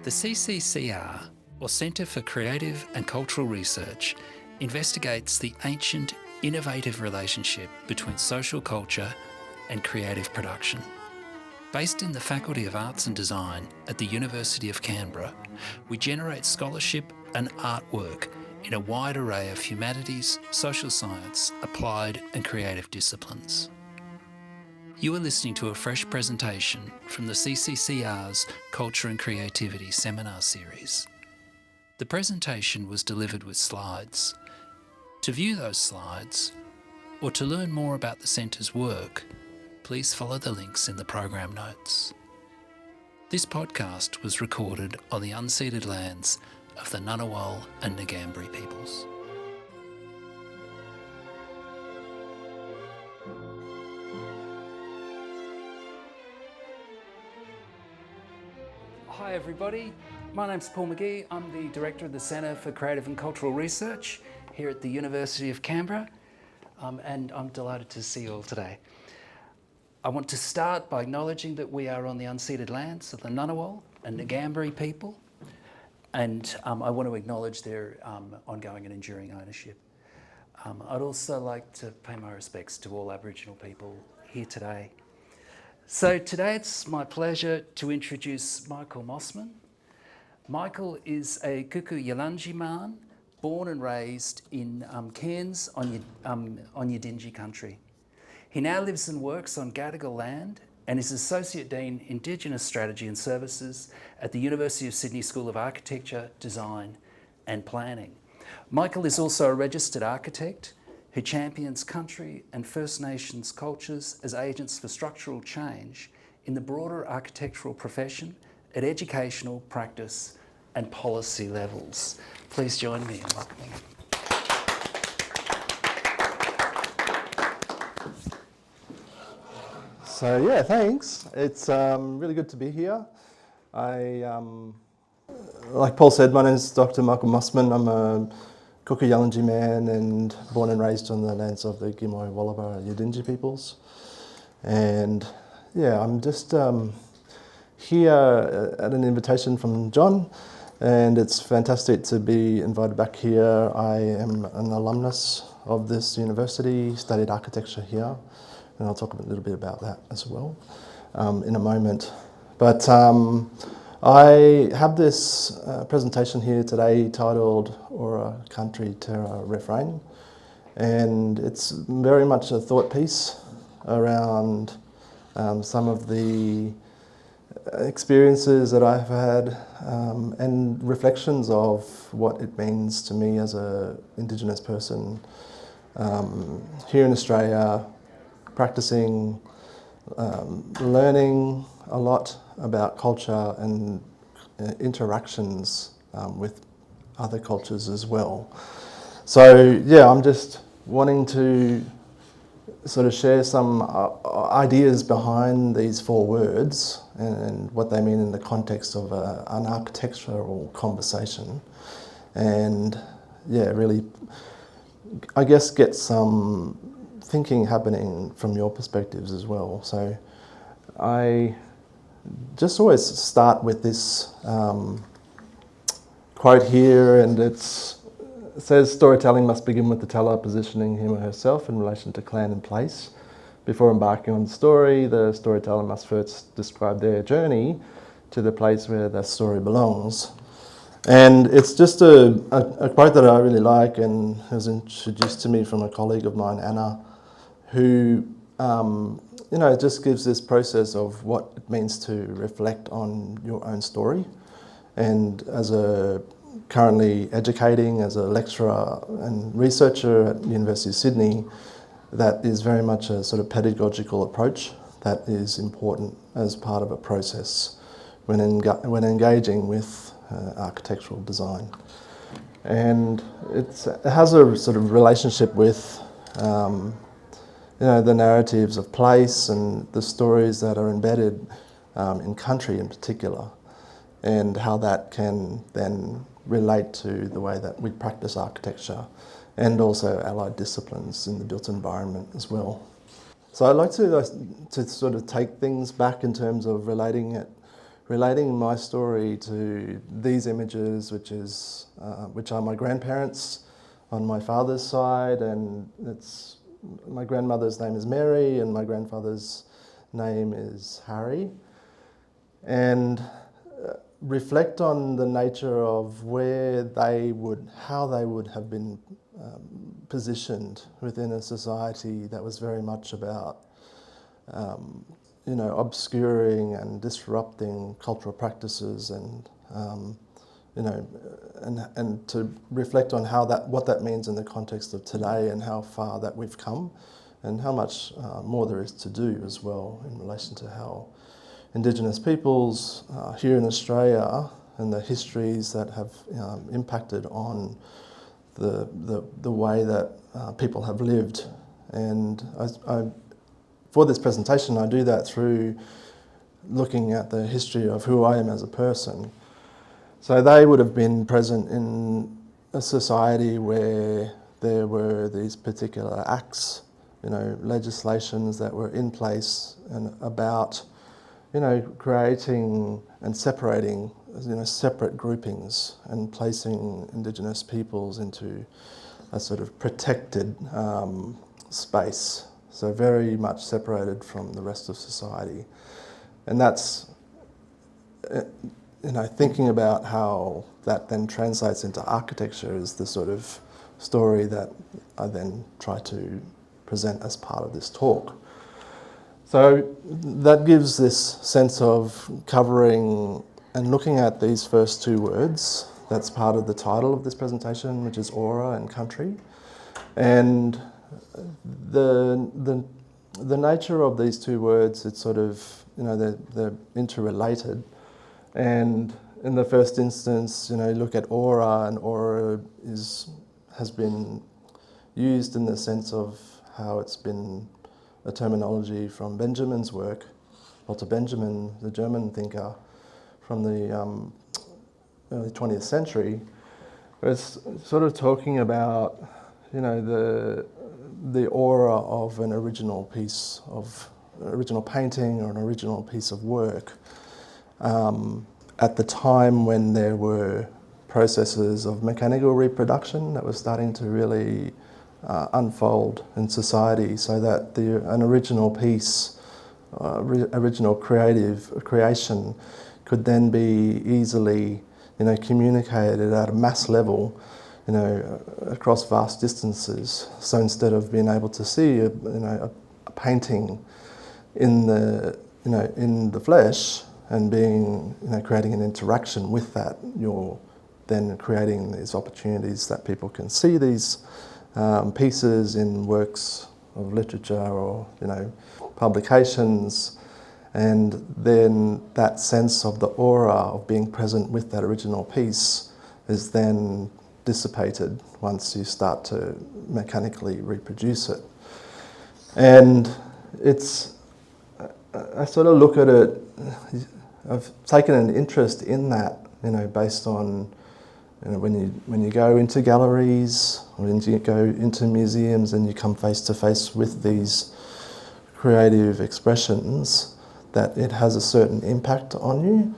The CCCR, or Centre for Creative and Cultural Research, investigates the ancient, innovative relationship between social culture and creative production. Based in the Faculty of Arts and Design at the University of Canberra, we generate scholarship and artwork in a wide array of humanities, social science, applied and creative disciplines. You are listening to a fresh presentation from the CCCR's Culture and Creativity Seminar Series. The presentation was delivered with slides. To view those slides, or to learn more about the Centre's work, please follow the links in the program notes. This podcast was recorded on the unceded lands of the Ngunnawal and Ngambri peoples. Hi everybody, my name's Paul McGee. I'm the Director of the Centre for Creative and Cultural Research here at the University of Canberra, and I'm delighted to see you all today. I want to start by acknowledging that we are on the unceded lands of the Ngunnawal and Ngambri people, and I want to acknowledge their ongoing and enduring ownership. I'd also like to pay my respects to all Aboriginal people here today. So today it's my pleasure to introduce Michael Mossman. Michael is a Kuku Yalanji man, born and raised in Cairns on Yidinji country. He now lives and works on Gadigal land and is Associate Dean, Indigenous Strategy and Services at the University of Sydney School of Architecture, Design and Planning. Michael is also a registered architect who champions country and First Nations cultures as agents for structural change in the broader architectural profession at educational, practice and policy levels. Please join me in welcoming him. So yeah, thanks. It's really good to be here. Like Paul said, my name is Dr. Michael Mossman. I'm a Kuku Yalanji man and born and raised on the lands of the Gimoy Wallaba Yidinji peoples. And yeah, I'm just here at an invitation from John, and it's fantastic to be invited back here. I am an alumnus of this university, studied architecture here, and I'll talk a little bit about that as well in a moment. But I have this presentation here today titled Ora Country Terra Refrain, and it's very much a thought piece around some of the experiences that I've had and reflections of what it means to me as an Indigenous person here in Australia, practicing, learning a lot about culture and interactions with other cultures as well. So yeah, I'm just wanting to sort of share some ideas behind these four words and what they mean in the context of an architectural conversation, and yeah, really, I guess, get some thinking happening from your perspectives as well. So I just always start with this quote here, and it says, storytelling must begin with the teller positioning him or herself in relation to clan and place. Before embarking on the story, the storyteller must first describe their journey to the place where the story belongs. And it's just a quote that I really like, and it was introduced to me from a colleague of mine, Anna, who it just gives this process of what it means to reflect on your own story. And as a currently educating as a lecturer and researcher at the University of Sydney, that is very much a sort of pedagogical approach that is important as part of a process when engaging with architectural design. And it has a sort of relationship with the narratives of place and the stories that are embedded in country in particular, and how that can then relate to the way that we practice architecture and also allied disciplines in the built environment as well. So I'd like to sort of take things back in terms of relating it relating my story to these images, which are my grandparents on my father's side, and it's my grandmother's name is Mary and my grandfather's name is Harry, and reflect on the nature of how they would have been positioned within a society that was very much about obscuring and disrupting cultural practices, and and to reflect on what that means in the context of today, and how far that we've come, and how much more there is to do as well in relation to how Indigenous peoples here in Australia and the histories that have impacted on the way that people have lived. And for this presentation, I do that through looking at the history of who I am as a person. So they would have been present in a society where there were these particular acts, legislations that were in place and about, creating and separating, separate groupings and placing Indigenous peoples into a sort of protected space. So very much separated from the rest of society. And that's, thinking about how that then translates into architecture is the sort of story that I then try to present as part of this talk. So that gives this sense of covering and looking at these first two words. That's part of the title of this presentation, which is aura and country. And the nature of these two words, it's sort of, they're interrelated. And in the first instance, look at aura, and aura has been used in the sense of how it's been a terminology from Benjamin's work, Walter Benjamin, the German thinker from the early 20th century, where it's sort of talking about, the aura of an original painting or an original piece of work at the time when there were processes of mechanical reproduction that were starting to really unfold in society, so that an original piece, original creation could then be easily, communicated at a mass level, across vast distances. So instead of being able to see a painting in the flesh and being, creating an interaction with that, you're then creating these opportunities that people can see these pieces in works of literature or publications, and then that sense of the aura of being present with that original piece is then dissipated once you start to mechanically reproduce it. And I sort of look at it, I've taken an interest in that, based on when you go into galleries or when you go into museums and you come face to face with these creative expressions, that it has a certain impact on you,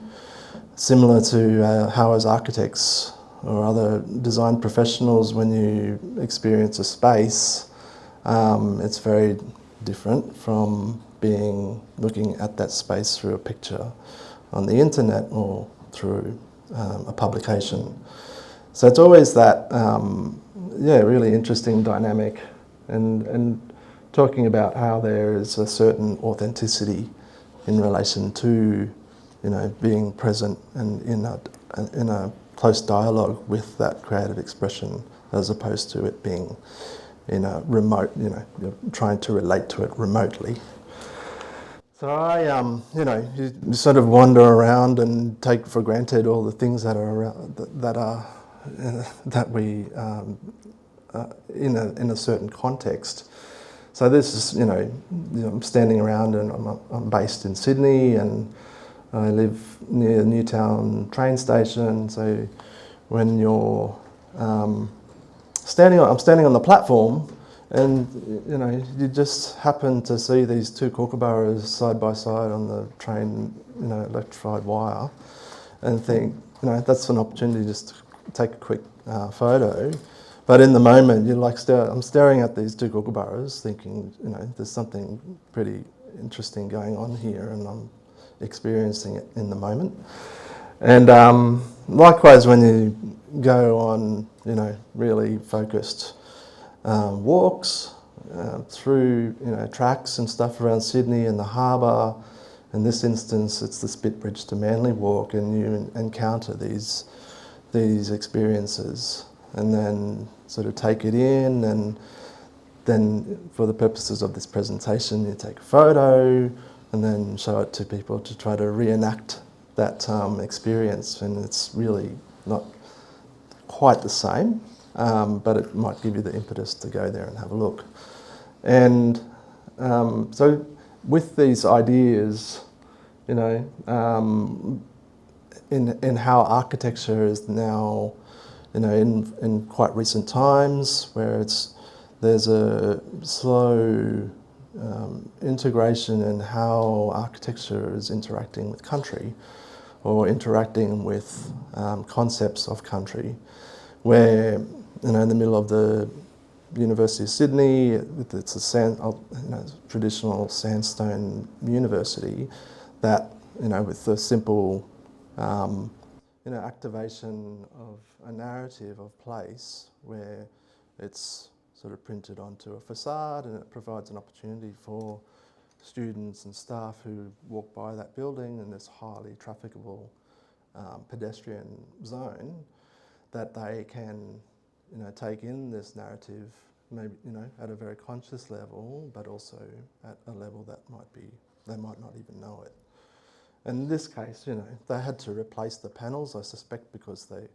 similar to how as architects or other design professionals, when you experience a space, it's very different from looking at that space through a picture on the internet or through a publication. So it's always that, really interesting dynamic, and talking about how there is a certain authenticity in relation to, being present and in a close dialogue with that creative expression, as opposed to it being in a remote, you're trying to relate to it remotely. So I, you sort of wander around and take for granted all the things that are around, that we in a certain context. So this is, I'm standing around, and I'm based in Sydney, and I live near Newtown train station. So when you're I'm standing on the platform, And you just happen to see these two kookaburras side by side on the train, electrified wire, and think, that's an opportunity just to take a quick photo. But in the moment, you're like, I'm staring at these two kookaburras, thinking, there's something pretty interesting going on here, and I'm experiencing it in the moment. And likewise, when you go on, really focused walks through, tracks and stuff around Sydney and the harbour. In this instance, it's the Spitbridge to Manly walk, and you encounter these experiences, and then sort of take it in, and then for the purposes of this presentation, you take a photo and then show it to people to try to reenact that experience. And it's really not quite the same, but it might give you the impetus to go there and have a look. And so with these ideas, in how architecture is now, in quite recent times, where there's a slow integration in how architecture is interacting with country, or interacting with concepts of country, where in the middle of the University of Sydney, it's a traditional sandstone university, that with a simple activation of a narrative of place, where it's sort of printed onto a facade, and it provides an opportunity for students and staff who walk by that building in this highly trafficable pedestrian zone, that they can take in this narrative, maybe at a very conscious level, but also at a level that they might not even know it. And in this case, they had to replace the panels, I suspect because they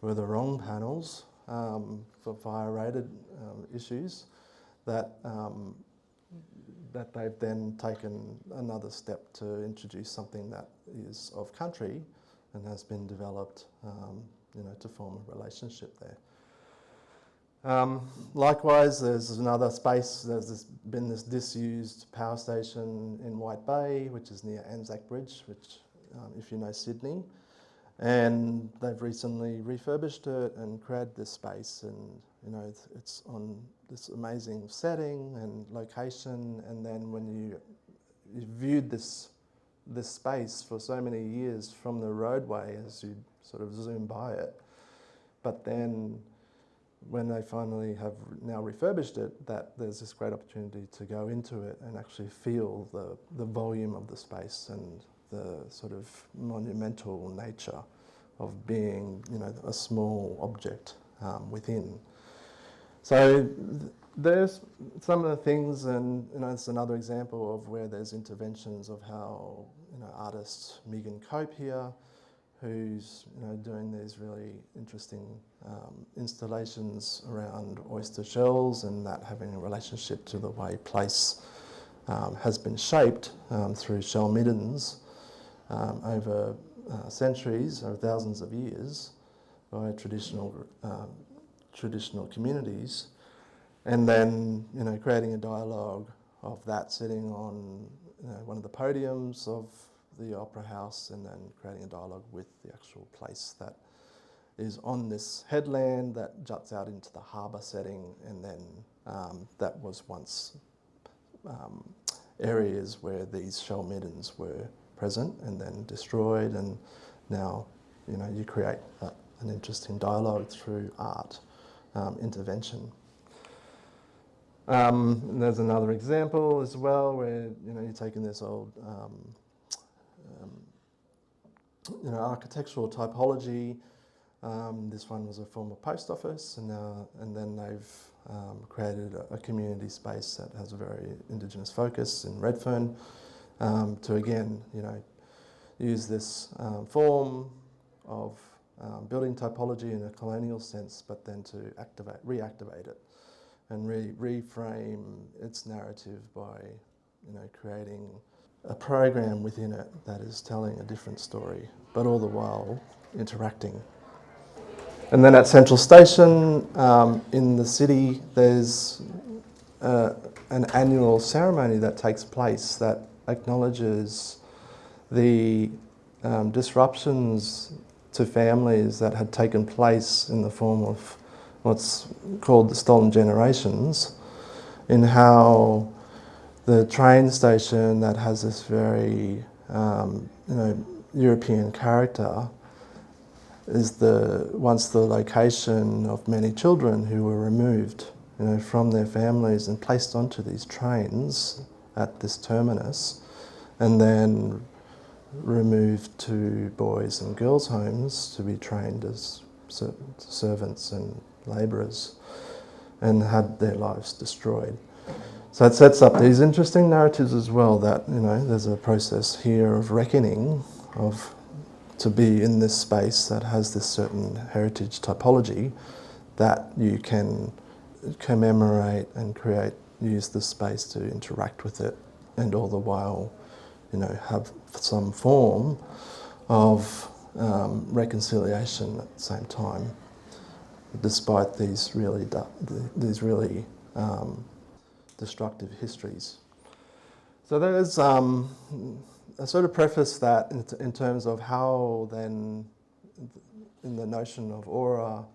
were the wrong panels for fire-rated issues, that they've then taken another step to introduce something that is of country and has been developed, to form a relationship there. Likewise, there's another space. Been this disused power station in White Bay, which is near Anzac Bridge, which, if you know Sydney, and they've recently refurbished it and created this space, and it's on this amazing setting and location. And then when you viewed this space for so many years from the roadway as you sort of zoom by it, but then when they finally have now refurbished it, that there's this great opportunity to go into it and actually feel the volume of the space and the sort of monumental nature of being, a small object within. So there's some of the things, and it's another example of where there's interventions of how artist Megan Cope here, who's doing these really interesting installations around oyster shells, and that having a relationship to the way place has been shaped through shell middens over centuries or thousands of years by traditional communities, and then creating a dialogue of that sitting on one of the podiums of the Opera House, and then creating a dialogue with the actual place that is on this headland that juts out into the harbour setting, and then that was once areas where these shell middens were present and then destroyed, and now you create an interesting dialogue through art intervention. And there's another example as well where you're taking this old architectural typology. This one was a former post office, and then they've created a community space that has a very Indigenous focus in Refrain, to again, use this form of building typology in a colonial sense, but then to reactivate it and reframe its narrative by creating a program within it that is telling a different story, but all the while interacting. And then at Central Station in the city, there's an annual ceremony that takes place that acknowledges the disruptions to families that had taken place in the form of what's called the stolen generations, in how the train station that has this very European character is once the location of many children who were removed from their families and placed onto these trains at this terminus, and then removed to boys and girls' homes to be trained as servants and labourers, and had their lives destroyed. So it sets up these interesting narratives as well, that there's a process here of reckoning, of to be in this space that has this certain heritage typology, that you can commemorate and use the space to interact with it, and all the while have some form of reconciliation at the same time, despite these really destructive histories. So there's a sort of preface that in terms of how then, in the notion of aura,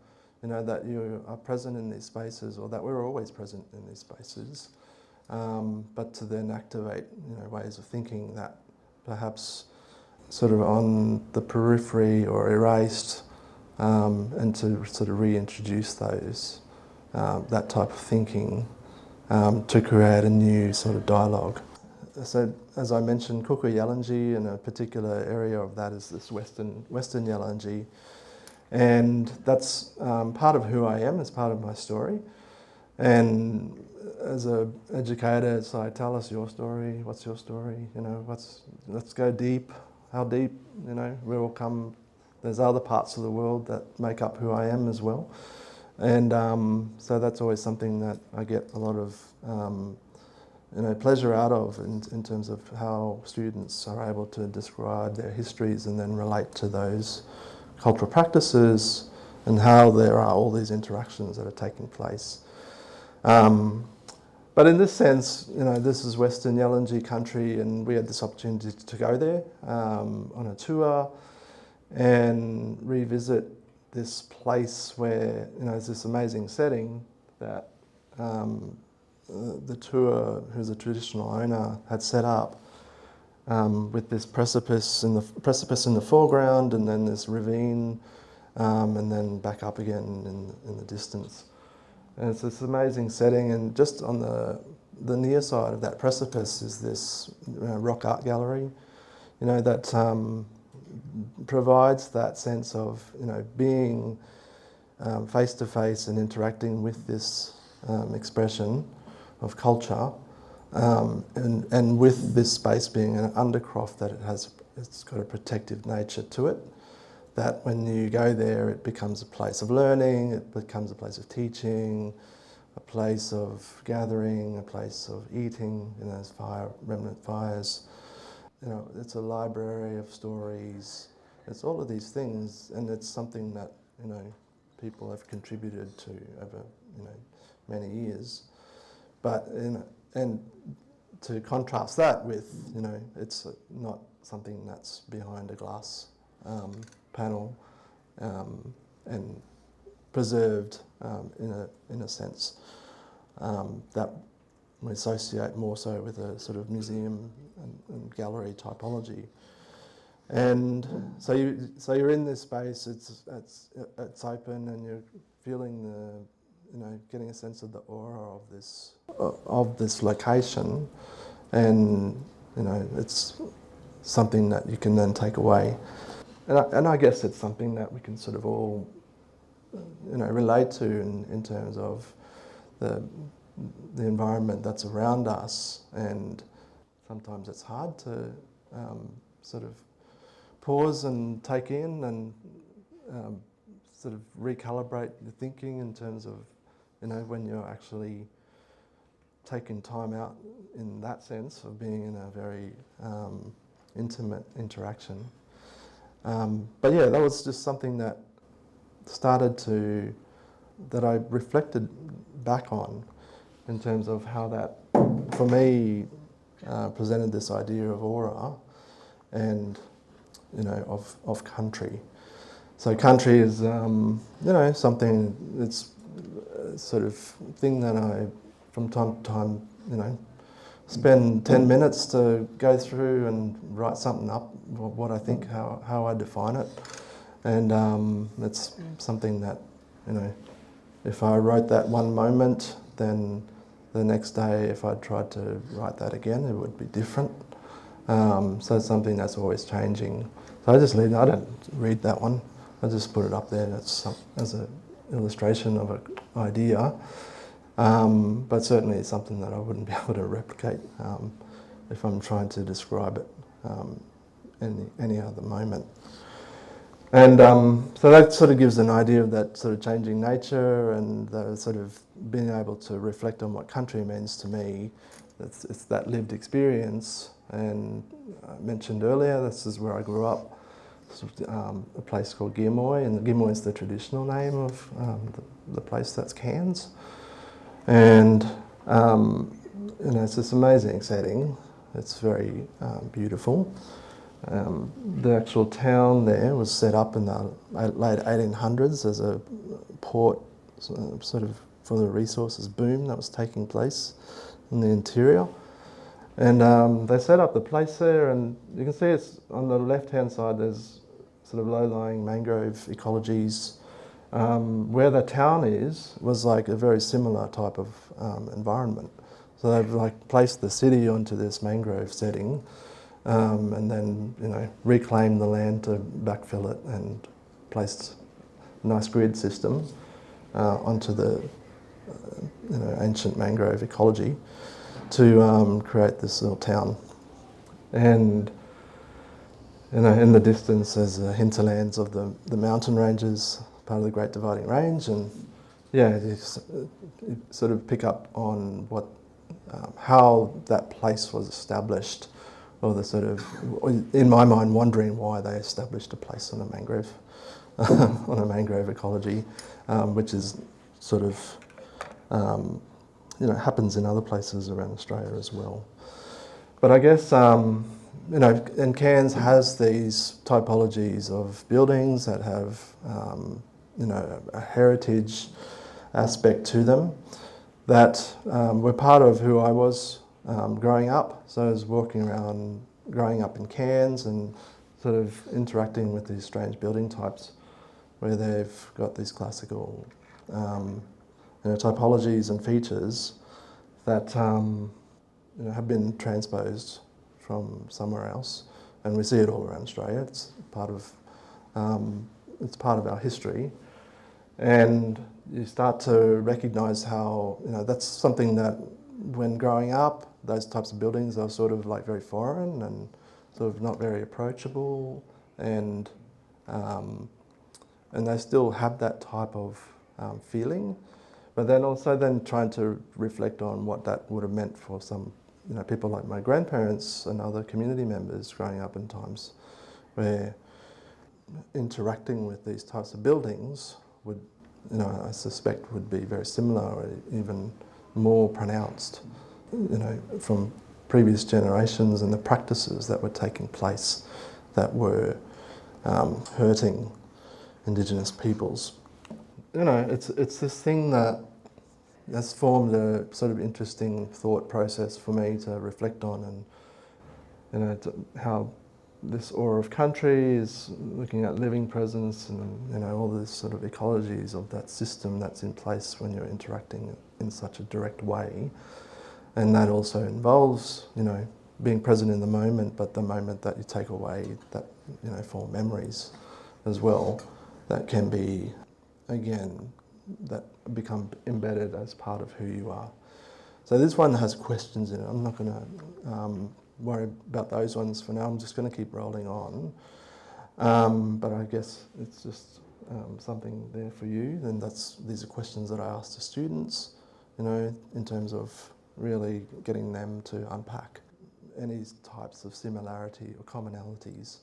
that you are present in these spaces, or that we're always present in these spaces, but to then activate ways of thinking that perhaps sort of on the periphery or erased, and to sort of reintroduce those, that type of thinking, to create a new sort of dialogue. So, as I mentioned, Kuku Yalanji, and a particular area of that is this Western Yalanji, and that's part of who I am, as part of my story. And as an educator, it's like, tell us your story. What's your story? Let's go deep. How deep? We all come. There's other parts of the world that make up who I am as well. And so that's always something that I get a lot of pleasure out of, in terms of how students are able to describe their histories and then relate to those cultural practices, and how there are all these interactions that are taking place. But in this sense, this is Western Yalanji country, and we had this opportunity to go there on a tour and revisit this place where it's this amazing setting that the tour, who's a traditional owner, had set up, with this precipice in the foreground, and then this ravine, and then back up again in the distance. And it's this amazing setting, and just on the near side of that precipice is this rock art gallery, that provides that sense of being face to face and interacting with this expression of culture, and with this space being an undercroft, that it's got a protective nature to it, that when you go there it becomes a place of learning, it becomes a place of teaching, a place of gathering, a place of eating, there's remnant fires, it's a library of stories, it's all of these things, and it's something that people have contributed to over many years. But and to contrast that with it's not something that's behind a glass panel, and preserved in a sense that we associate more so with a sort of museum and gallery typology. And so you're in this space. It's open, and you're feeling getting a sense of the aura of this location, and it's something that you can then take away. And I guess it's something that we can sort of all relate to in terms of the environment that's around us, and sometimes it's hard to sort of pause and take in and sort of recalibrate your thinking in terms of when you're actually taking time out in that sense of being in a very intimate interaction. But yeah, that was just something that that I reflected back on in terms of how that, for me, presented this idea of aura and, of country. So country is, something that's a sort of thing that I, from time to time, spend 10 minutes to go through and write something up, what I think, how I define it. And it's something that, if I wrote that one moment, then the next day, if I tried to write that again, it would be different. So it's something that's always changing. So I just leave it. I don't read that one. I just put it up there as an illustration of an idea. But certainly it's something that I wouldn't be able to replicate if I'm trying to describe it any other moment. And so that sort of gives an idea of that sort of changing nature and the sort of being able to reflect on what country means to me. It's that lived experience. And I mentioned earlier, this is where I grew up, a place called Girmoy, and Girmoy is the traditional name of the place that's Cairns. And it's this amazing setting. It's very beautiful. The actual town there was set up in the late 1800s as a port, sort of for the resources boom that was taking place in the interior. And they set up the place there, and you can see it's on the left-hand side. There's sort of low-lying mangrove ecologies. Where the town was like a very similar type of environment. So they've like placed the city onto this mangrove setting. And then, reclaimed the land to backfill it and placed a nice grid system onto the, ancient mangrove ecology to create this little town. And, in the distance there's the hinterlands of the mountain ranges, part of the Great Dividing Range, and you sort of pick up on what, how that place was established. Or the sort of, in my mind, wondering why they established a place on a mangrove, on a mangrove ecology, which is sort of, happens in other places around Australia as well. But I guess, and Cairns has these typologies of buildings that have, a heritage aspect to them that were part of who I was growing up. So I was walking around, growing up in Cairns and sort of interacting with these strange building types where they've got these classical typologies and features that have been transposed from somewhere else. And we see it all around Australia. It's part of our history. And you start to recognise how, that's something that when growing up, those types of buildings are sort of like very foreign and sort of not very approachable, and they still have that type of feeling. But then also trying to reflect on what that would have meant for some, people like my grandparents and other community members growing up in times where interacting with these types of buildings would, I suspect would be very similar or even more pronounced, from previous generations and the practices that were taking place that were hurting Indigenous peoples. It's this thing that's formed a sort of interesting thought process for me to reflect on, and how this aura of country is looking at living presence and all this sort of ecologies of that system that's in place when you're interacting in such a direct way. And that also involves, being present in the moment, but the moment that you take away, that, form memories as well, that can be, again, that become embedded as part of who you are. So this one has questions in it. I'm not going to worry about those ones for now. I'm just going to keep rolling on. But I guess it's just something there for you. And these are questions that I ask to students, in terms of really getting them to unpack any types of similarity or commonalities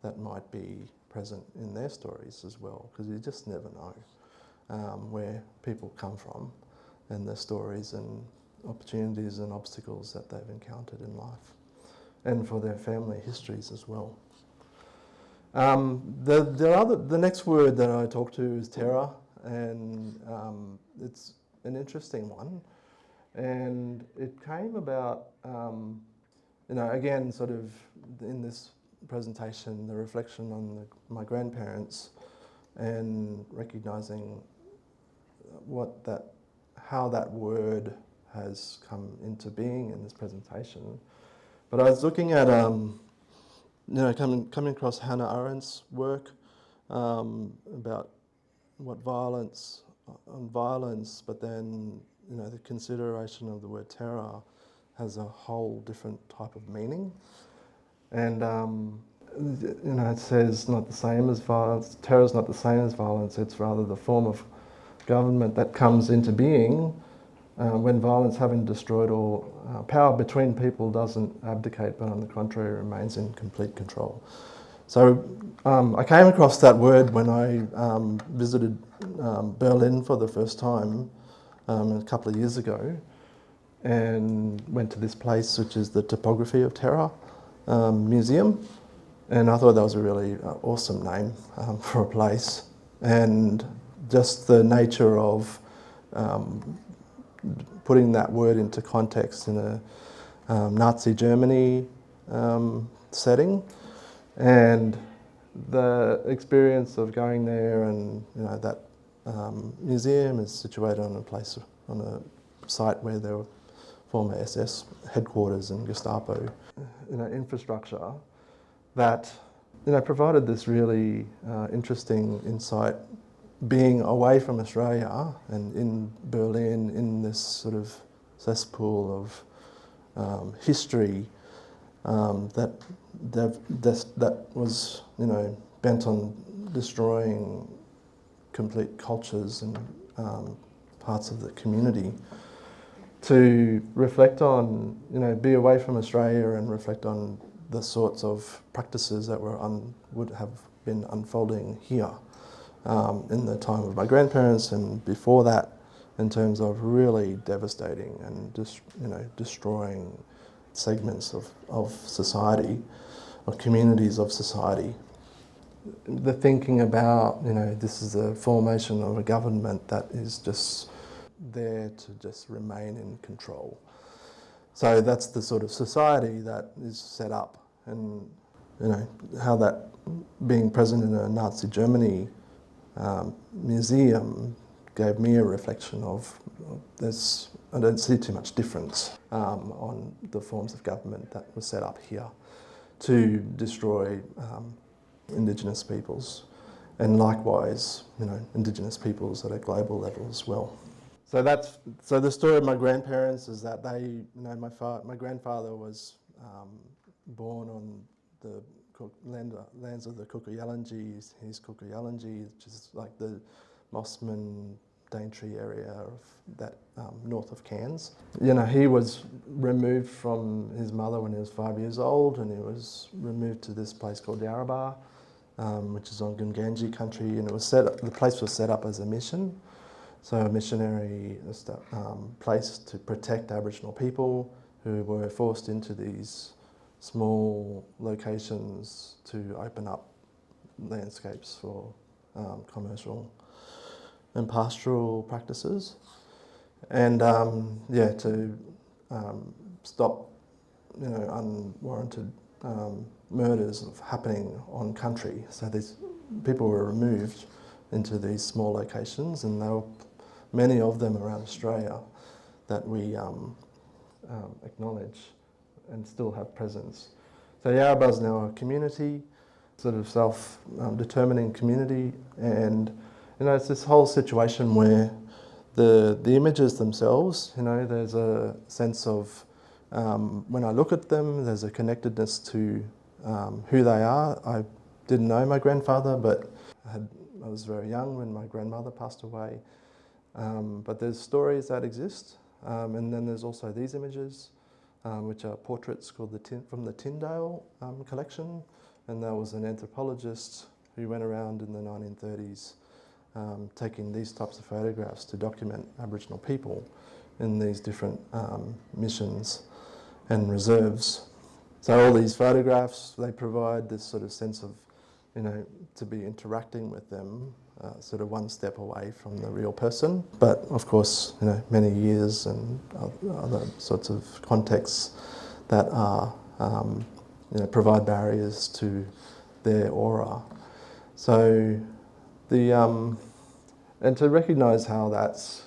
that might be present in their stories as well, because you just never know where people come from and their stories, and opportunities and obstacles that they've encountered in life, and for their family histories as well. The next word that I talk to is terror, and it's an interesting one. And it came about, again, sort of in this presentation, the reflection on my grandparents, and recognising how that word has come into being in this presentation. But I was looking at, coming across Hannah Arendt's work about what violence, but then, the consideration of the word terror has a whole different type of meaning. And, it says not the same as violence, terror is not the same as violence, it's rather the form of government that comes into being when violence, having destroyed all power between people, doesn't abdicate, but on the contrary remains in complete control. So I came across that word when I visited Berlin for the first time a couple of years ago, and went to this place which is the Topography of Terror Museum, and I thought that was a really awesome name for a place, and just the nature of putting that word into context in a Nazi Germany setting, and the experience of going there, and that museum is situated on a site where there were former SS headquarters and Gestapo, infrastructure that provided this really interesting insight. Being away from Australia and in Berlin, in this sort of cesspool of history that was bent on destroying complete cultures and parts of the community, to reflect on, be away from Australia and reflect on the sorts of practices that would have been unfolding here in the time of my grandparents and before that, in terms of really devastating and destroying segments of society, or communities of society. The thinking about, this is the formation of a government that is just there to just remain in control. So that's the sort of society that is set up, and how that being present in a Nazi Germany museum gave me a reflection of I don't see too much difference on the forms of government that were set up here to destroy Indigenous peoples, and likewise, Indigenous peoples at a global level as well. So the story of my grandparents is that they, my grandfather was born on the lands of the Kuku-Yalanji, his Kuku-Yalanji, which is like the Mossman, Daintree area of that north of Cairns. He was removed from his mother when he was 5 years old, and he was removed to this place called Yarrabah, which is on Gungandji country, and the place was set up as a mission, so a missionary place to protect Aboriginal people who were forced into these small locations to open up landscapes for commercial and pastoral practices, and to stop unwarranted murders happening on country. So these people were removed into these small locations, and there were many of them around Australia that we acknowledge and still have presence. So Yarrabah is now a community, sort of self-determining community, and it's this whole situation where the images themselves, there's a sense of, when I look at them, there's a connectedness to who they are. I didn't know my grandfather, but I was very young when my grandmother passed away. But there's stories that exist, and then there's also these images, which are portraits called from the Tyndale collection, and there was an anthropologist who went around in the 1930s taking these types of photographs to document Aboriginal people in these different missions and reserves. So all these photographs, they provide this sort of sense of, to be interacting with them, sort of one step away from the real person. But of course, many years and other sorts of contexts that are, provide barriers to their aura. So and to recognise how that's,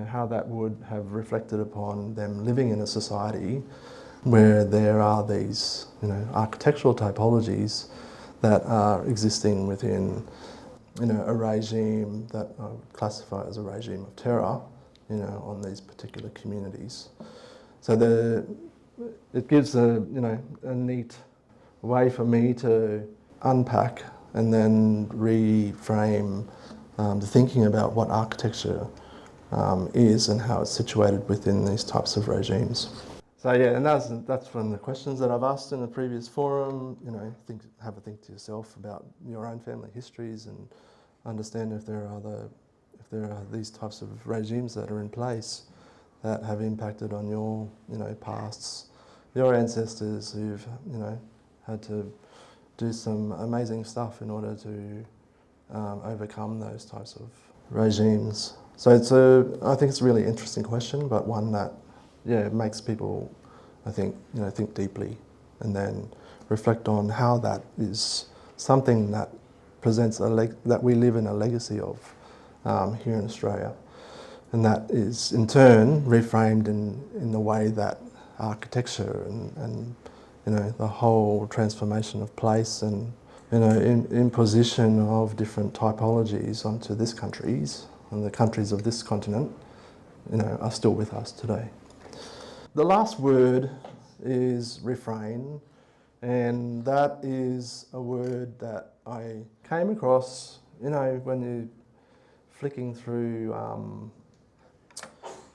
how that would have reflected upon them living in a society where there are these, architectural typologies that are existing within, a regime that I would classify as a regime of terror, on these particular communities. So it gives a neat way for me to unpack and then reframe the thinking about what architecture is and how it's situated within these types of regimes. So yeah, and that's one of the questions that I've asked in the previous forum. Have a think to yourself about your own family histories and understand if there are these types of regimes that are in place that have impacted on your pasts, your ancestors who've had to do some amazing stuff in order to overcome those types of regimes. So I think it's a really interesting question, but one that makes people, I think, think deeply and then reflect on how that is something that presents that we live in a legacy of here in Australia, and that is in turn reframed in the way that architecture and the whole transformation of place and imposition of different typologies onto this countries and the countries of this continent, are still with us today. The last word is refrain, and that is a word that I came across, when you're flicking through,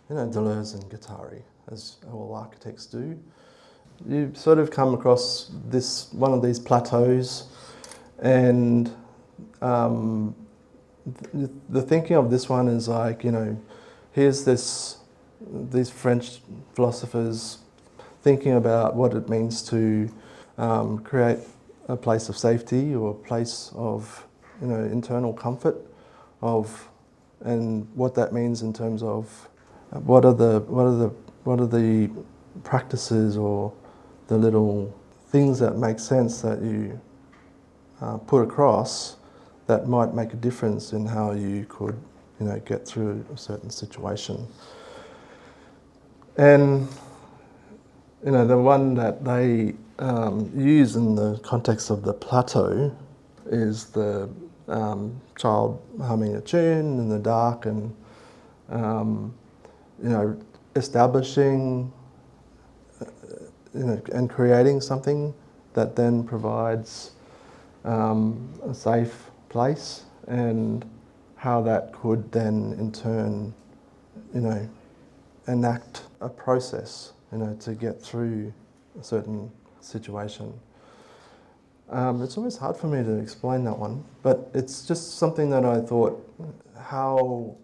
Deleuze and Guattari, as all architects do. You sort of come across one of these plateaus, and the thinking of this one is like, here's these French philosophers thinking about what it means to create a place of safety or a place of internal comfort, and what that means in terms of what are the practices or the little things that make sense that you put across that might make a difference in how you could get through a certain situation. And the one that they use in the context of the plateau is the child humming a tune in the dark and establishing and creating something that then provides a safe place, and how that could then in turn enact a process to get through a certain situation. It's always hard for me to explain that one, but it's just something that I thought how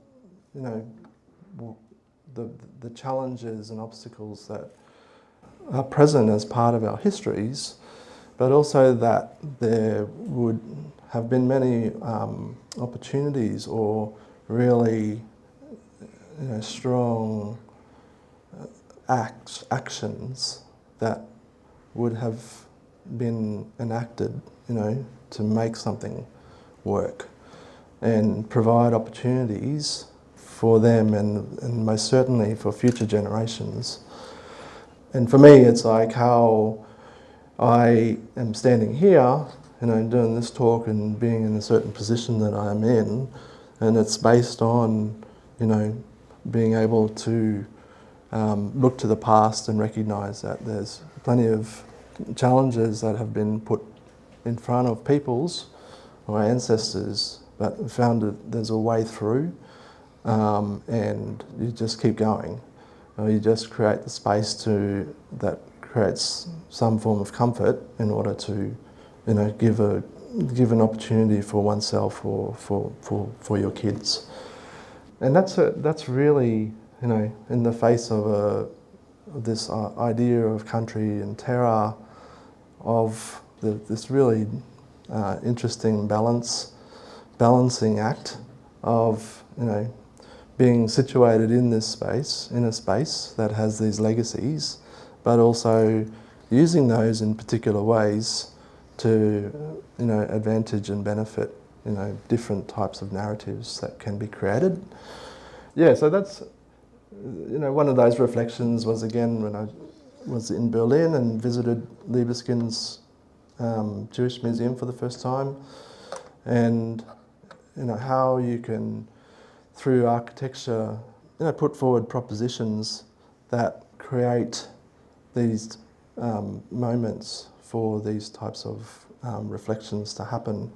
the challenges and obstacles that are present as part of our histories, but also that there would have been many opportunities or really strong actions that would have been enacted, to make something work and provide opportunities for them and most certainly for future generations. And for me, it's like how I am standing here, doing this talk and being in a certain position that I am in, and it's based on, being able to look to the past and recognise that there's plenty of challenges that have been put in front of peoples or ancestors, but found that there's a way through, and you just keep going. You just create the space that creates some form of comfort in order to, give an opportunity for oneself or for your kids. And that's really, in the face of this idea of country and terror, of this really interesting balancing act of, being situated in this space, in a space that has these legacies, but also using those in particular ways to, advantage and benefit, different types of narratives that can be created. Yeah, so that's, one of those reflections was again when I was in Berlin and visited Liebeskind's Jewish Museum for the first time, and how you can, through architecture, put forward propositions that create these moments for these types of reflections to happen.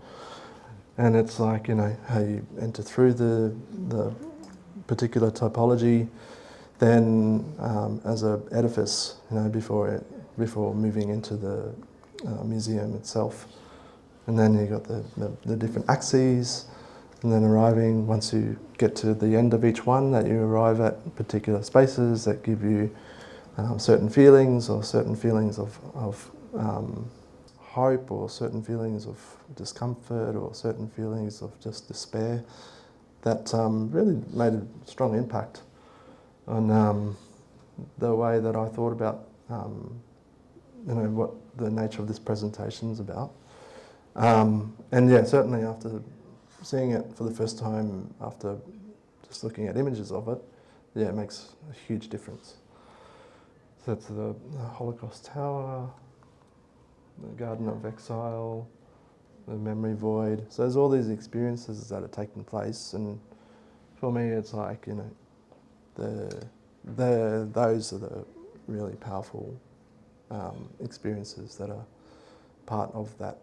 And it's like, how you enter through the particular typology, then as an edifice, before moving into the museum itself. And then you got the different axes, and then arriving, once you get to the end of each one, that you arrive at particular spaces that give you certain feelings, or certain feelings of hope, or certain feelings of discomfort, or certain feelings of just despair, that really made a strong impact on the way that I thought about what the nature of this presentation is about. And yeah, certainly after seeing it for the first time, after just looking at images of it, yeah, it makes a huge difference. So it's the Holocaust Tower, the Garden of Exile, the Memory Void. So there's all these experiences that are taking place, and for me it's like, those are the really powerful experiences that are part of that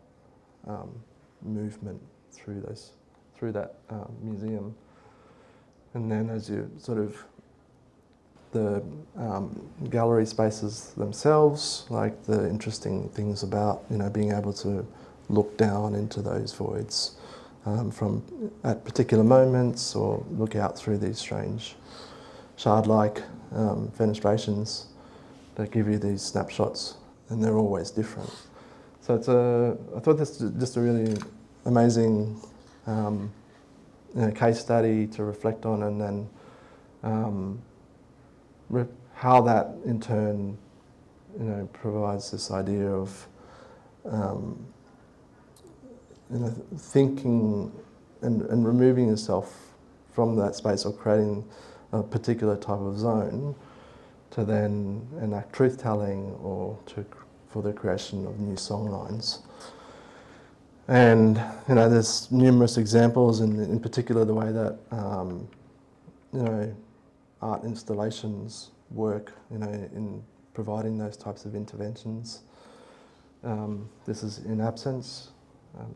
movement through that museum. And then as you sort of, the gallery spaces themselves, like the interesting things about, being able to look down into those voids from at particular moments, or look out through these strange shard-like fenestrations that give you these snapshots, and they're always different. So I thought this was just a really amazing case study to reflect on, and then how that in turn, provides this idea of thinking and removing yourself from that space, or creating a particular type of zone, to then enact truth-telling, or for the creation of new songlines. And there's numerous examples, and in particular the way that art installations work, in providing those types of interventions. This is In Absence,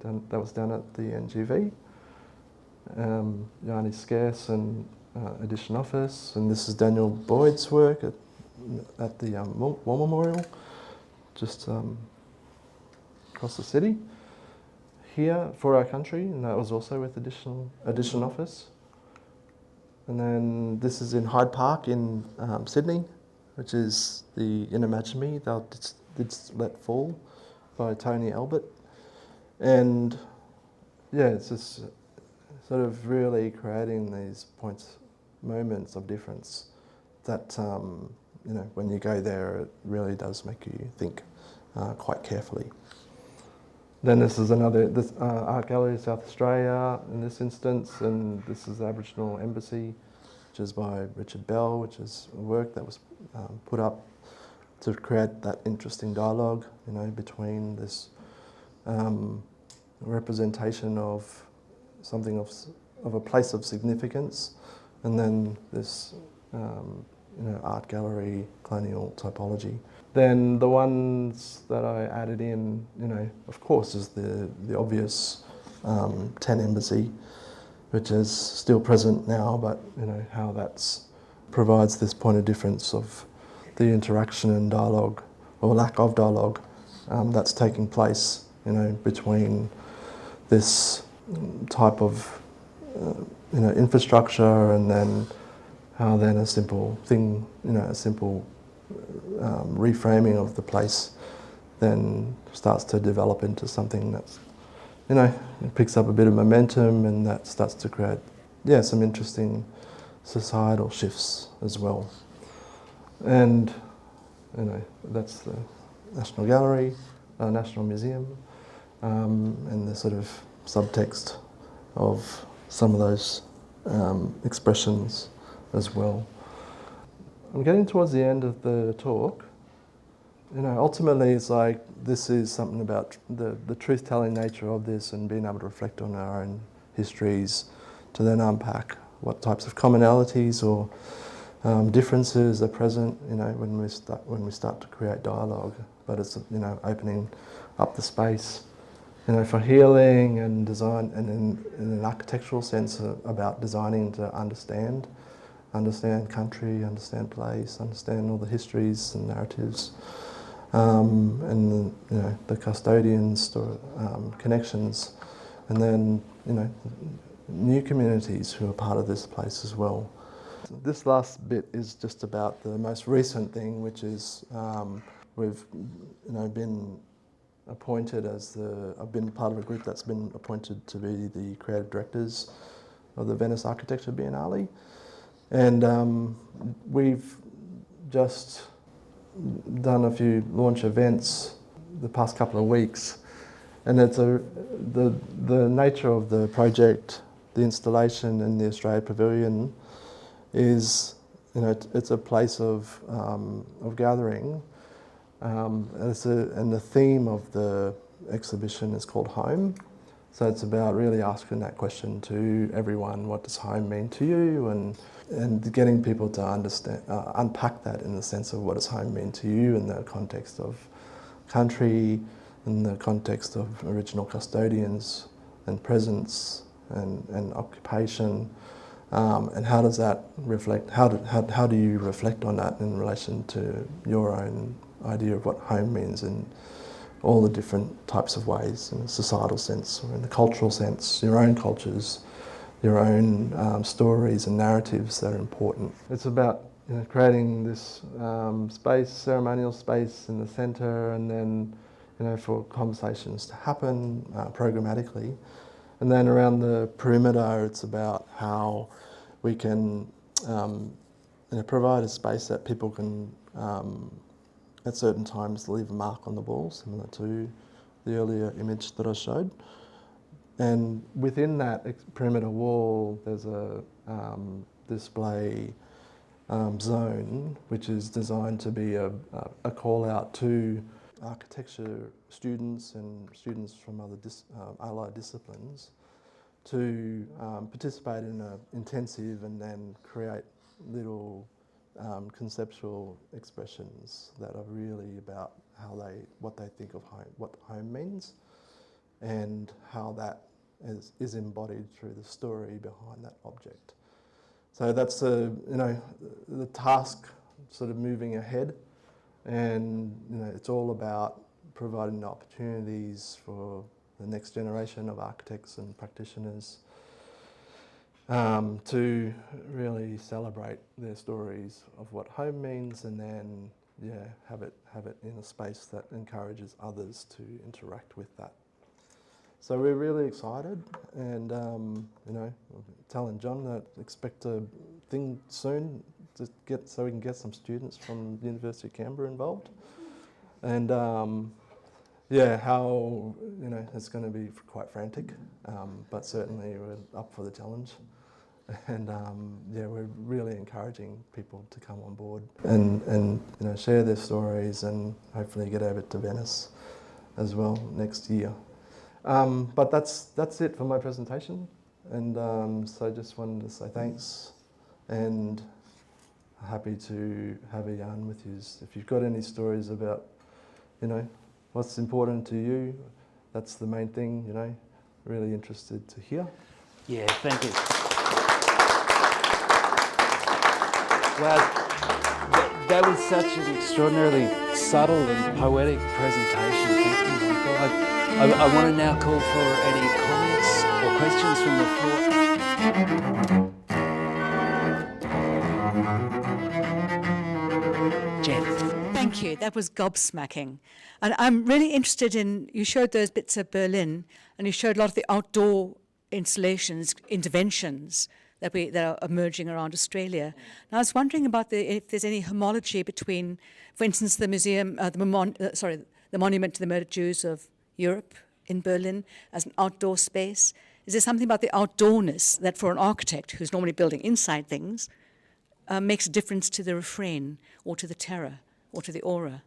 that was done at the NGV. Yanni Scarce and Edition Office, and this is Daniel Boyd's work at the War Memorial, just across the city. Here, For Our Country, and that was also with Edition Office. And then this is in Hyde Park in Sydney, which is the In Imagine Me, Thou Didst Let Fall by Tony Albert. And yeah, it's just sort of really creating these moments of difference that, when you go there, it really does make you think quite carefully. Then this is this art gallery in South Australia in this instance, and this is the Aboriginal Embassy, which is by Richard Bell, which is a work that was put up to create that interesting dialogue, between this representation of something of a place of significance, and then this art gallery colonial typology. Then the ones that I added in, of course, is the obvious 10 Embassy, which is still present now, but how that provides this point of difference of the interaction and dialogue, or lack of dialogue, that's taking place, between this type of infrastructure, and then how then a simple thing, a simple reframing of the place then starts to develop into something that's, it picks up a bit of momentum, and that starts to create, some interesting societal shifts as well. And, that's the National Gallery, National Museum, and the sort of subtext of some of those expressions as well. I'm getting towards the end of the talk. Ultimately it's like this is something about the truth-telling nature of this, and being able to reflect on our own histories to then unpack what types of commonalities or differences are present, when we start to create dialogue. But it's, opening up the space, for healing and design, and in an architectural sense about designing to understand country, understand place, understand all the histories and narratives, and the custodians, connections, and then new communities who are part of this place as well. This last bit is just about the most recent thing, which is we've been appointed as I've been part of a group that's been appointed to be the creative directors of the Venice Architecture Biennale. And we've just done a few launch events the past couple of weeks, and it's the nature of the project, the installation in the Australia Pavilion is, it's a place of gathering, and the theme of the exhibition is called Home. So it's about really asking that question to everyone: what does home mean to you? And getting people to understand, unpack that in the sense of what does home mean to you in the context of country, in the context of original custodians and presence and occupation, and how does that reflect? How do you reflect on that in relation to your own idea of what home means in all the different types of ways, in a societal sense or in the cultural sense, your own cultures, your own stories and narratives that are important. It's about creating this space, ceremonial space in the centre, and then for conversations to happen programmatically. And then around the perimeter, it's about how we can provide a space that people can at certain times leave a mark on the wall, similar to the earlier image that I showed. And within that perimeter wall, there's a display zone, which is designed to be a call out to architecture students and students from other allied disciplines to participate in an intensive and then create little conceptual expressions that are really about what they think of home, what home means, and how that is embodied through the story behind that object. So that's the task sort of moving ahead, and it's all about providing opportunities for the next generation of architects and practitioners to really celebrate their stories of what home means, and then have it in a space that encourages others to interact with that. So we're really excited, and telling John that expect a thing soon so we can get some students from the University of Canberra involved, and how it's going to be quite frantic, but certainly we're up for the challenge, and we're really encouraging people to come on board and share their stories and hopefully get over to Venice as well next year. But that's it for my presentation, and so I just wanted to say thanks, and happy to have a yarn with you. If you've got any stories about what's important to you, that's the main thing, really interested to hear. Yeah, thank you. Wow, that was such an extraordinarily subtle and poetic presentation. Thank you, Michael. I want to now call for any comments or questions from the floor. Thank you. That was gobsmacking. And I'm really interested in, you showed those bits of Berlin, and you showed a lot of the outdoor installations, interventions that are emerging around Australia. And I was wondering about if there's any homology between, for instance, the museum, the monument to the murdered Jews of Europe in Berlin as an outdoor space. Is there something about the outdoorness that for an architect who's normally building inside things makes a difference to the refrain or to the terror or to the aura?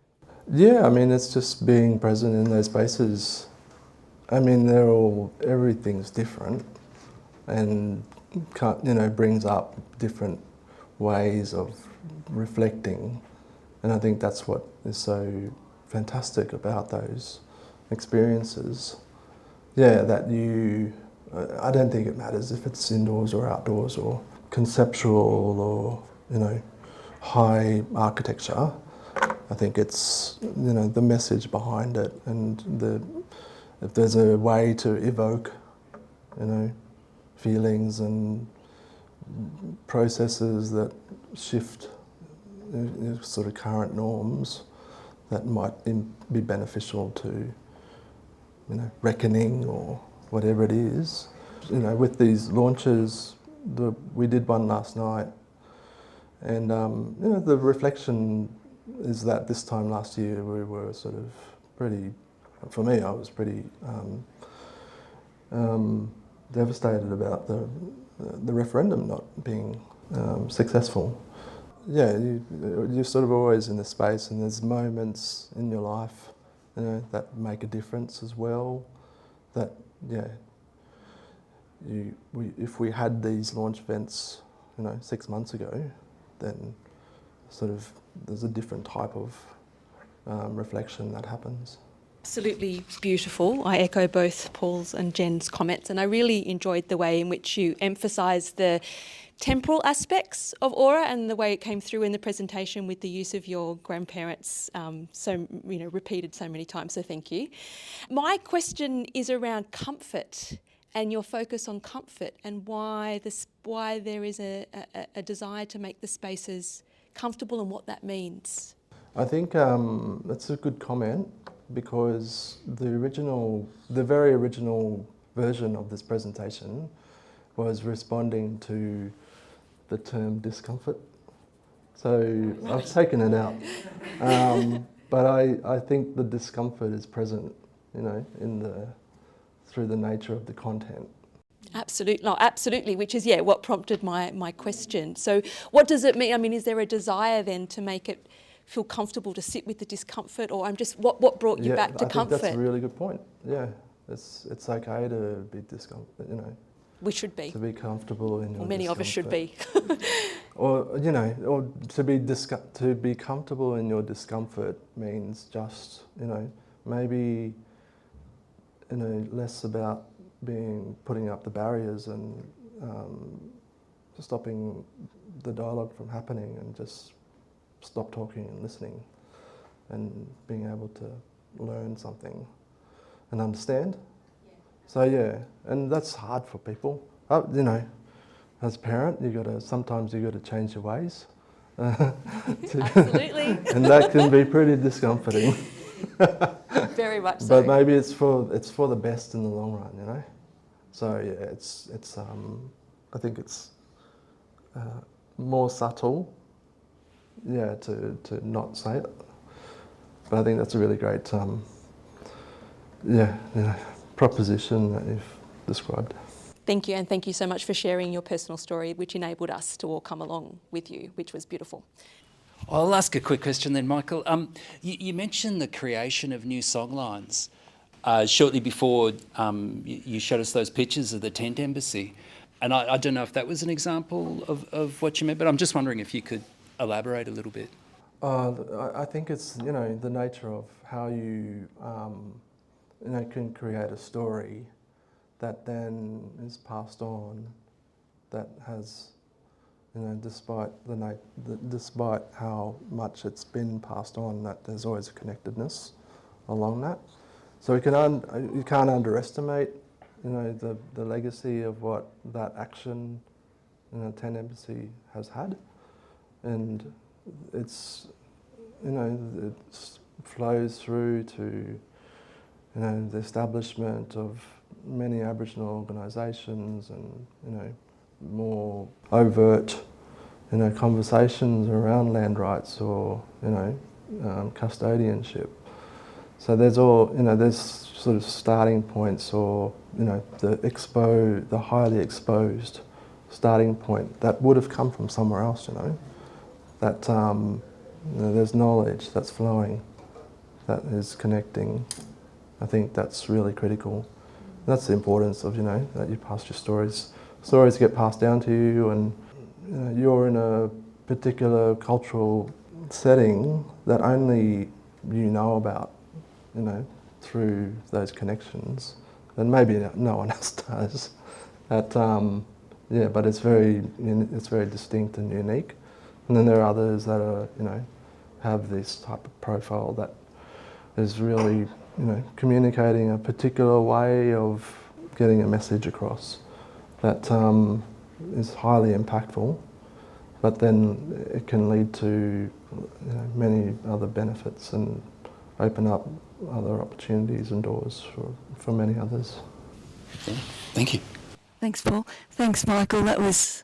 Yeah, I mean, it's just being present in those spaces. I mean, everything's different and, brings up different ways of reflecting. And I think that's what is so fantastic about those experiences. Yeah, I don't think it matters if it's indoors or outdoors or conceptual or, high architecture. I think it's, the message behind it and if there's a way to evoke, feelings and processes that shift sort of current norms that might be beneficial to, reckoning or whatever it is. With these launches, we did one last night, and the reflection is that this time last year we were sort of for me, I was pretty devastated about the referendum not being successful. Yeah, you're sort of always in the space, and there's moments in your life, that make a difference as well. That if we had these launch events, 6 months ago, then sort of there's a different type of reflection that happens. Absolutely beautiful. I echo both Paul's and Jen's comments, and I really enjoyed the way in which you emphasised the temporal aspects of aura and the way it came through in the presentation with the use of your grandparents, repeated so many times, so thank you. My question is around comfort and your focus on comfort and why there is a desire to make the spaces comfortable and what that means. I think that's a good comment, because the very original version of this presentation was responding to the term discomfort. So I've taken it out. But I think the discomfort is present, through the nature of the content. Absolutely, which is what prompted my question. So what does it mean? I mean, is there a desire then to make it feel comfortable to sit with the discomfort, or what brought you back to comfort? I think that's a really good point. Yeah, it's okay to be discomfort, We should be. To be comfortable in your Or many of us should be. or to be comfortable in your discomfort means just, maybe, less about putting up the barriers and stopping the dialogue from happening, and just stop talking and listening and being able to learn something and understand. Yeah. So and that's hard for people. As a parent, sometimes you got to change your ways. Absolutely. And that can be pretty discomforting. Very much so. But maybe it's for the best in the long run, So it's I think it's more subtle, to not say it. But I think that's a really great proposition that you've described. Thank you, and thank you so much for sharing your personal story, which enabled us to all come along with you, which was beautiful. I'll ask a quick question then, Michael. You mentioned the creation of new songlines shortly before you showed us those pictures of the tent embassy. And I don't know if that was an example of what you meant, but I'm just wondering if you could elaborate a little bit. I think it's, the nature of how you, can create a story that then is passed on, that has, despite how much it's been passed on, that there's always a connectedness along that. So you can't underestimate, the legacy of what that action, Tent Embassy has had, and it's it flows through to, the establishment of many Aboriginal organisations and, more overt, conversations around land rights or, custodianship. So there's sort of starting points or, the highly exposed starting point that would have come from somewhere else, that there's knowledge that's flowing, that is connecting. I think that's really critical. That's the importance of, that you pass your stories. Stories get passed down to you, and you're in a particular cultural setting that only you know about, through those connections, and maybe no one else does. But it's very distinct and unique. And then there are others that are, have this type of profile that is really, communicating a particular way of getting a message across that is highly impactful, but then it can lead to many other benefits and open up other opportunities and doors for many others. Thank you. Thanks, Paul. Thanks, Michael. That was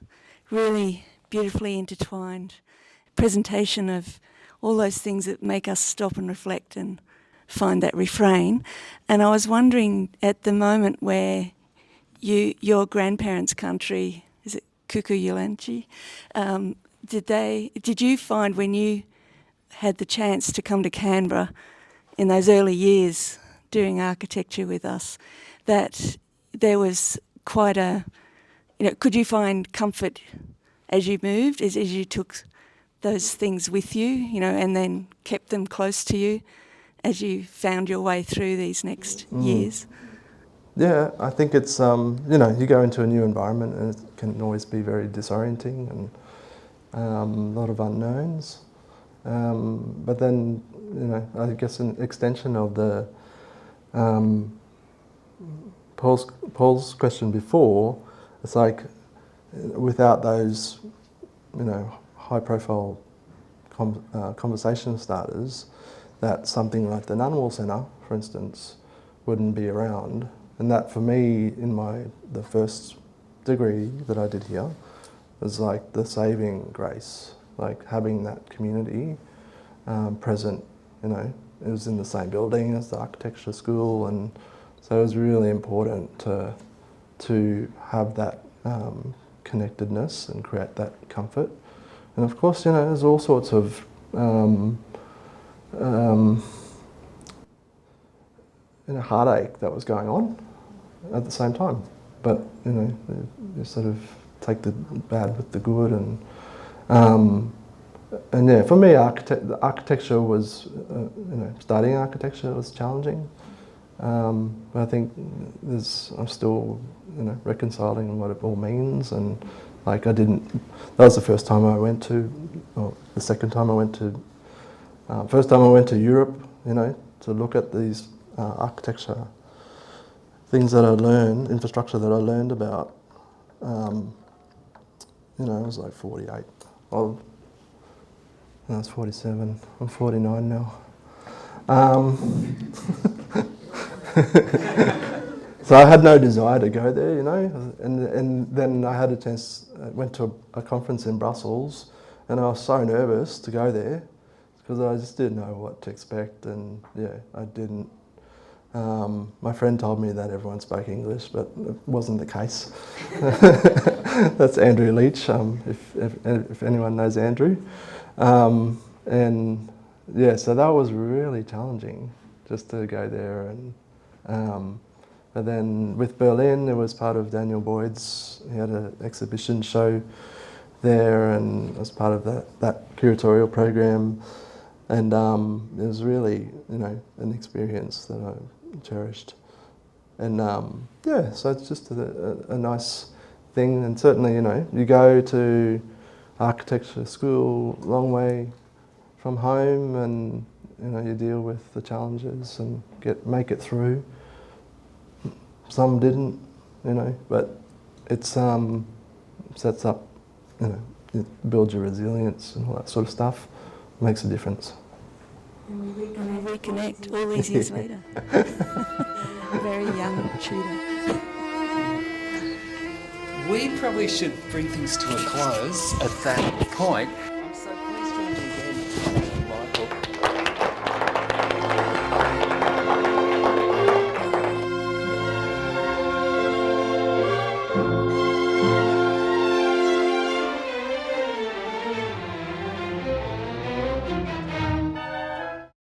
really beautifully intertwined presentation of all those things that make us stop and reflect and find that refrain. And I was wondering, at the moment where your grandparents' country, is it Kukuyulanji, did you find when you had the chance to come to Canberra in those early years doing architecture with us, that there was quite a, could you find comfort as you moved, as you took those things with you, and then kept them close to you as you found your way through these next years? Yeah, I think it's, you go into a new environment and it can always be very disorienting and a lot of unknowns. But then, I guess an extension of the Paul's question before, it's like without those, high-profile conversation starters, that something like the Ngunnawal Centre, for instance, wouldn't be around. And that, for me, in the first degree that I did here, was like the saving grace, like having that community present. It was in the same building as the architecture school, and so it was really important to have that connectedness and create that comfort. And of course, there's all sorts of heartache that was going on at the same time. But you sort of take the bad with the good, and yeah, for me, architecture was, studying architecture was challenging. But I think I'm still, reconciling what it all means, and like that was the first time I went to, or the second time I went to, first time I went to Europe, to look at these architecture things that I learned, infrastructure that I learned about. I was like 48. I was 47. I'm 49 now. So I had no desire to go there, and then I had a chance, went to a conference in Brussels, and I was so nervous to go there because I just didn't know what to expect, and yeah, I didn't. My friend told me that everyone spoke English, but it wasn't the case. That's Andrew Leach, if anyone knows Andrew. And yeah, so that was really challenging just to go there. And but then with Berlin, it was part of Daniel Boyd's, he had an exhibition show there, and as part of that curatorial program. And it was really, an experience that I cherished. And yeah, so it's just a nice thing. And certainly, you go to architecture school, long way from home, and you deal with the challenges and make it through. Some didn't, but it sets up, it builds your resilience and all that sort of stuff. Makes a difference. And we reconnect all these years later. Very young Tudor. We probably should bring things to a close at that point.